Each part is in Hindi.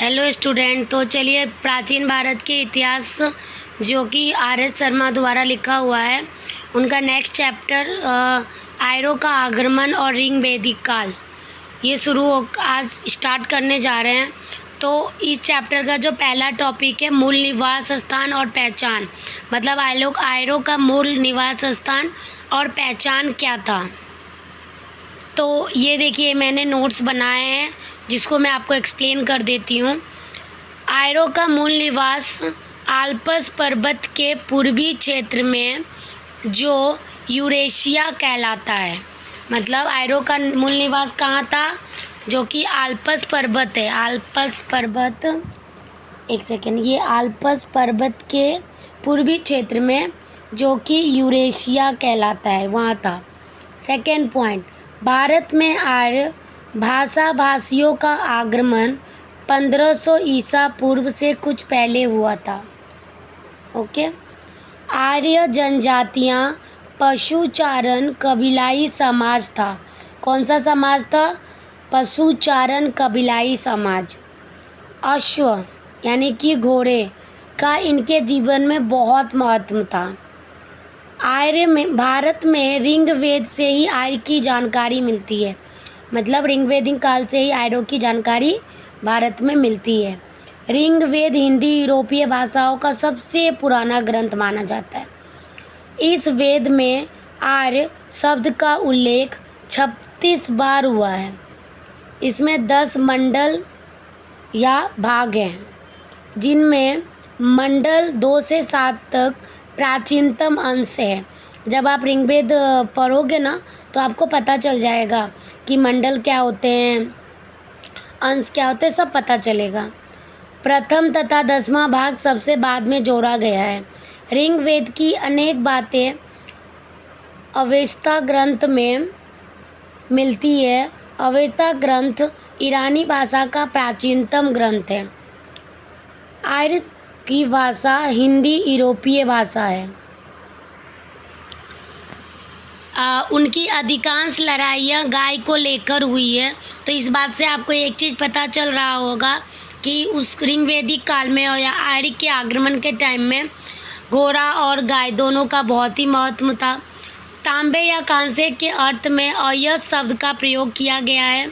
Hello student. तो चलिए प्राचीन भारत के इतिहास जो कि आर.एस. शर्मा द्वारा लिखा हुआ है उनका नेक्स्ट चैप्टर आर्यों का आगमन और रिंग वैदिक काल ये आज स्टार्ट करने जा रहे हैं। तो इस चैप्टर का जो पहला टॉपिक है मूल निवास स्थान और पहचान, मतलब आर्यों का मूल निवास स्थान और पहचान क्या था। तो ये देखिए मैंने नोट्स बनाए हैं जिसको मैं आपको एक्सप्लेन कर देती हूँ। आर्यों का मूल निवास आल्प्स पर्वत के पूर्वी क्षेत्र में जो यूरेशिया कहलाता है, मतलब आर्यों का मूल निवास कहाँ था, जो कि आल्प्स पर्वत है। आल्प्स पर्वत, एक सेकेंड, ये आल्प्स पर्वत के पूर्वी क्षेत्र में जो कि यूरेशिया कहलाता है, वहाँ था। सेकेंड पॉइंट, भारत में आर्य भाषियों का आगमन 1500 ईसा पूर्व से कुछ पहले हुआ था। ओके। आर्य जनजातियाँ पशुचारण कबीलाई समाज था। कौन सा समाज था? पशुचारण कबीलाई समाज। अश्व यानी कि घोड़े का इनके जीवन में बहुत महत्व था। भारत में ऋग वेद से ही आर्य की जानकारी मिलती है, मतलब ऋग वैदिक काल से ही आर्यों की जानकारी भारत में मिलती है। ऋग वेद हिंदी यूरोपीय भाषाओं का सबसे पुराना ग्रंथ माना जाता है। इस वेद में आर्य शब्द का उल्लेख 36 बार हुआ है। इसमें 10 मंडल या भाग हैं, जिनमें मंडल 2 से 7 तक प्राचीनतम अंश है। जब आप ऋग्वेद पढ़ोगे ना तो आपको पता चल जाएगा कि मंडल क्या होते हैं, अंश क्या होते हैं, सब पता चलेगा। प्रथम तथा 10वां भाग सबसे बाद में जोड़ा गया है। ऋग्वेद की अनेक बातें अवेस्ता ग्रंथ में मिलती है। अवेस्ता ग्रंथ ईरानी भाषा का प्राचीनतम ग्रंथ है। आर्य की भाषा हिंदी यूरोपीय भाषा है। उनकी अधिकांश लड़ाइयाँ गाय को लेकर हुई है। तो इस बात से आपको एक चीज़ पता चल रहा होगा कि उस ऋग वैदिक काल में या आर्य के आगमन के टाइम में घोड़ा और गाय दोनों का बहुत ही महत्व था। तांबे या कांसे के अर्थ में अयस्क शब्द का प्रयोग किया गया है,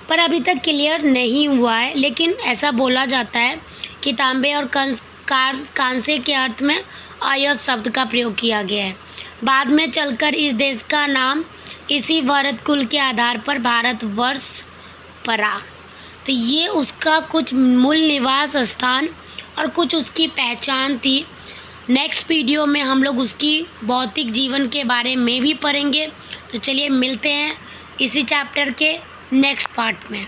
पर अभी तक क्लियर नहीं हुआ है, लेकिन ऐसा बोला जाता है कि तांबे और कांसे के अर्थ में अयस्क शब्द का प्रयोग किया गया है। बाद में चलकर इस देश का नाम इसी भरत कुल के आधार पर भारतवर्ष पड़ा। तो ये उसका कुछ मूल निवास स्थान और कुछ उसकी पहचान थी। नेक्स्ट वीडियो में हम लोग उसकी भौतिक जीवन के बारे में भी पढ़ेंगे। तो चलिए मिलते हैं इसी चैप्टर के नेक्स्ट पार्ट में।